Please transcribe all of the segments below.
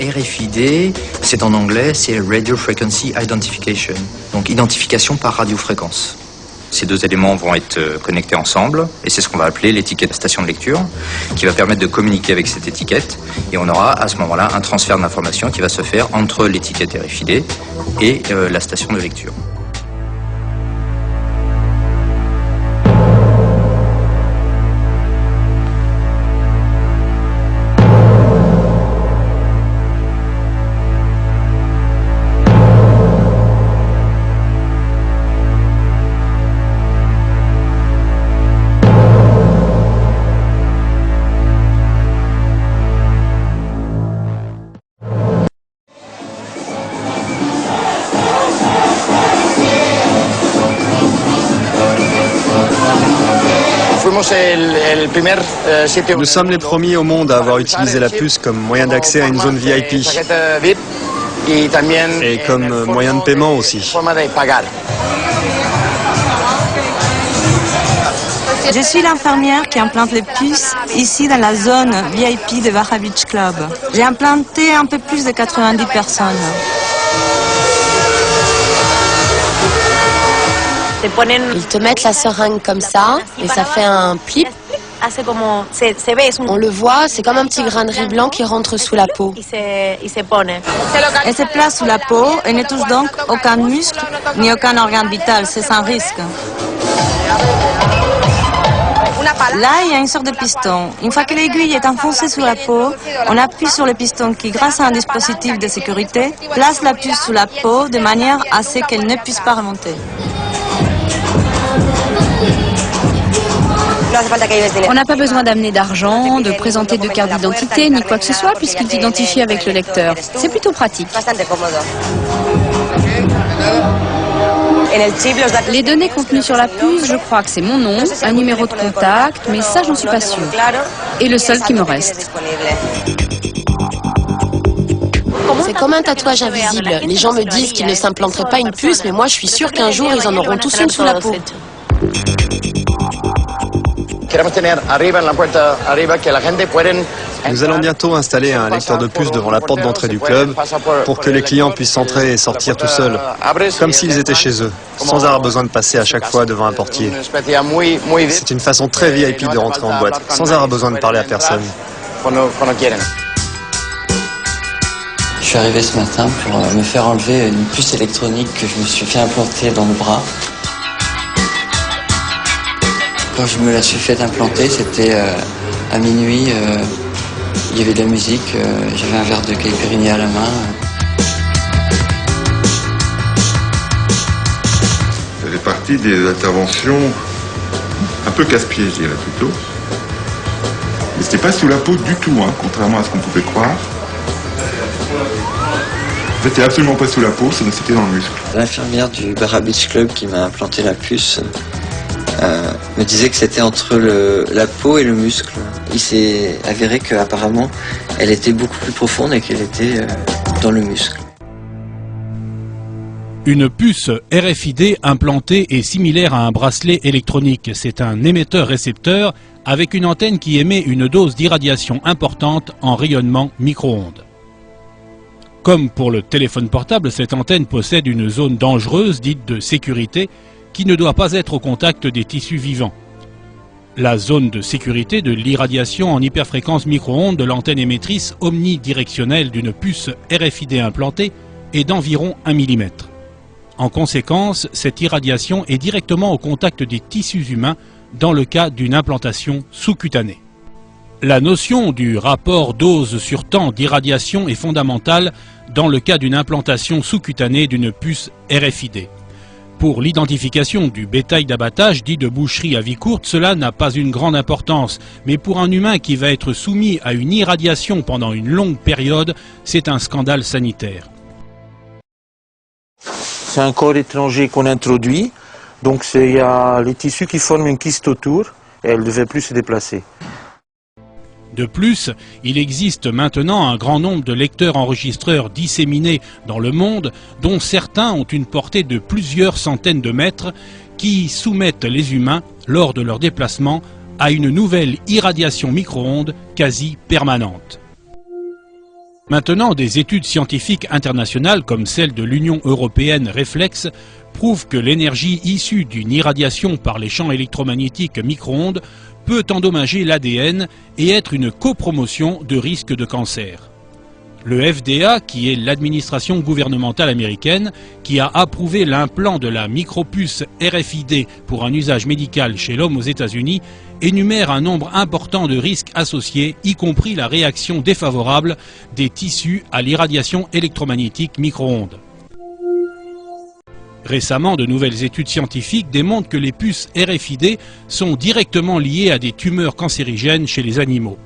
RFID, c'est en anglais, c'est Radio Frequency Identification, donc identification par radiofréquence. Ces deux éléments vont être connectés ensemble, et c'est ce qu'on va appeler l'étiquette station de lecture, qui va permettre de communiquer avec cette étiquette, et on aura à ce moment-là un transfert d'informations qui va se faire entre l'étiquette RFID et la station de lecture. Nous sommes les premiers au monde à avoir utilisé la puce comme moyen d'accès à une zone VIP et comme moyen de paiement aussi. Je suis l'infirmière qui implante les puces ici dans la zone VIP de Baja Beach Club. J'ai implanté un peu plus de 90 personnes. Ils te mettent la seringue comme ça et ça fait un plip. On le voit, c'est comme un petit grain de riz blanc qui rentre sous la peau. Elle se place sous la peau et ne touche donc aucun muscle ni aucun organe vital, c'est sans risque. Là, il y a une sorte de piston. Une fois que l'aiguille est enfoncée sous la peau, on appuie sur le piston qui, grâce à un dispositif de sécurité, place la puce sous la peau de manière à ce qu'elle ne puisse pas remonter. On n'a pas besoin d'amener d'argent, de présenter de carte d'identité, ni quoi que ce soit, puisqu'il t'identifie avec le lecteur. C'est plutôt pratique. Les données contenues sur la puce, je crois que c'est mon nom, un numéro de contact, mais ça, j'en suis pas sûre. Et le seul qui me reste. C'est comme un tatouage invisible. Les gens me disent qu'ils ne s'implanteraient pas une puce, mais moi, je suis sûre qu'un jour, ils en auront tous une sous la peau. Nous allons bientôt installer un lecteur de puce devant la porte d'entrée du club pour que les clients puissent entrer et sortir tout seuls, comme s'ils étaient chez eux, sans avoir besoin de passer à chaque fois devant un portier. C'est une façon très VIP de rentrer en boîte, sans avoir besoin de parler à personne. Je suis arrivé ce matin pour me faire enlever une puce électronique que je me suis fait implanter dans le bras. Quand je me la suis fait implanter, c'était à minuit, il y avait de la musique, j'avais un verre de caipirinha à la main. Ça fait partie des interventions un peu casse-pied, je dirais plutôt. Mais c'était pas sous la peau du tout, hein, contrairement à ce qu'on pouvait croire. En fait, c'était absolument pas sous la peau, c'était dans le muscle. L'infirmière du Baja Beach Club qui m'a implanté la puce me disait que c'était entre la peau et le muscle. Il s'est avéré qu'apparemment, elle était beaucoup plus profonde et qu'elle était dans le muscle. Une puce RFID implantée est similaire à un bracelet électronique. C'est un émetteur-récepteur avec une antenne qui émet une dose d'irradiation importante en rayonnement micro-ondes. Comme pour le téléphone portable, cette antenne possède une zone dangereuse dite de sécurité qui ne doit pas être au contact des tissus vivants. La zone de sécurité de l'irradiation en hyperfréquence micro-ondes de l'antenne émettrice omnidirectionnelle d'une puce RFID implantée est d'environ 1 mm. En conséquence, cette irradiation est directement au contact des tissus humains, dans le cas d'une implantation sous-cutanée. La notion du rapport dose sur temps d'irradiation est fondamentale dans le cas d'une implantation sous-cutanée d'une puce RFID. Pour l'identification du bétail d'abattage dit de boucherie à vie courte, cela n'a pas une grande importance, mais pour un humain qui va être soumis à une irradiation pendant une longue période, c'est un scandale sanitaire. C'est un corps étranger qu'on introduit, donc il y a les tissus qui forment une kyste autour et elle ne devait plus se déplacer. De plus, il existe maintenant un grand nombre de lecteurs-enregistreurs disséminés dans le monde, dont certains ont une portée de plusieurs centaines de mètres, qui soumettent les humains, lors de leur déplacement, à une nouvelle irradiation micro-ondes quasi permanente. Maintenant, des études scientifiques internationales, comme celle de l'Union européenne Reflex, prouvent que l'énergie issue d'une irradiation par les champs électromagnétiques micro-ondes peut endommager l'ADN et être une copromotion de risque de cancer. Le FDA, qui est l'administration gouvernementale américaine, qui a approuvé l'implant de la micropuce RFID pour un usage médical chez l'homme aux États-Unis, énumère un nombre important de risques associés, y compris la réaction défavorable des tissus à l'irradiation électromagnétique micro-ondes. Récemment, de nouvelles études scientifiques démontrent que les puces RFID sont directement liées à des tumeurs cancérigènes chez les animaux.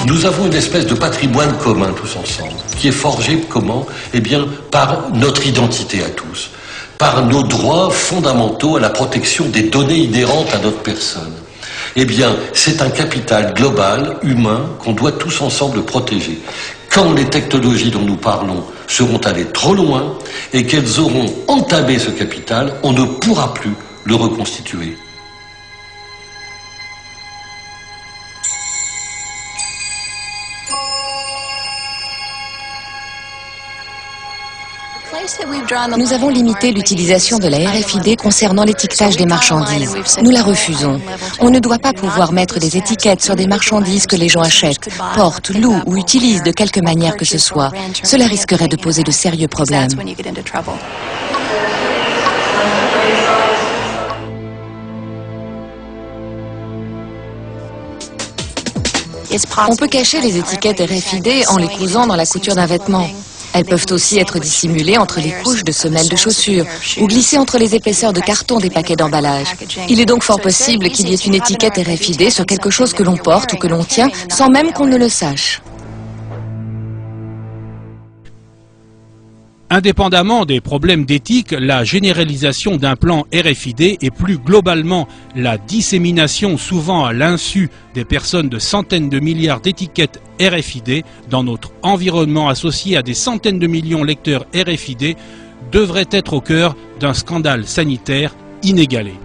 Nous avons une espèce de patrimoine commun tous ensemble, qui est forgé comment? Eh bien, par notre identité à tous, par nos droits fondamentaux à la protection des données inhérentes à notre personne. Eh bien, c'est un capital global, humain, qu'on doit tous ensemble protéger. Quand les technologies dont nous parlons seront allées trop loin et qu'elles auront entamé ce capital, on ne pourra plus le reconstituer. Nous avons limité l'utilisation de la RFID concernant l'étiquetage des marchandises. Nous la refusons. On ne doit pas pouvoir mettre des étiquettes sur des marchandises que les gens achètent, portent, louent ou utilisent de quelque manière que ce soit. Cela risquerait de poser de sérieux problèmes. On peut cacher les étiquettes RFID en les cousant dans la couture d'un vêtement. Elles peuvent aussi être dissimulées entre les couches de semelles de chaussures ou glissées entre les épaisseurs de carton des paquets d'emballage. Il est donc fort possible qu'il y ait une étiquette RFID sur quelque chose que l'on porte ou que l'on tient sans même qu'on ne le sache. Indépendamment des problèmes d'éthique, la généralisation d'implants RFID et plus globalement la dissémination souvent à l'insu des personnes de centaines de milliards d'étiquettes RFID dans notre environnement associé à des centaines de millions de lecteurs RFID devrait être au cœur d'un scandale sanitaire inégalé.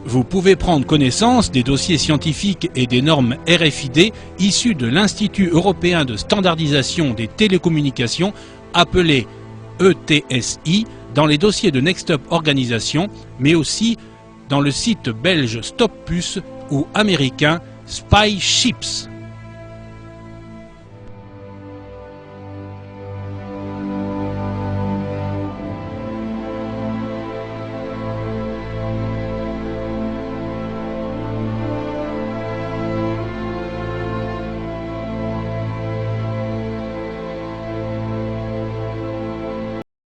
Vous pouvez prendre connaissance des dossiers scientifiques et des normes RFID issus de l'Institut européen de standardisation des télécommunications appelé ETSI dans les dossiers de Next Stop Organisation, mais aussi dans le site belge Stop Puce ou américain Spy Chips.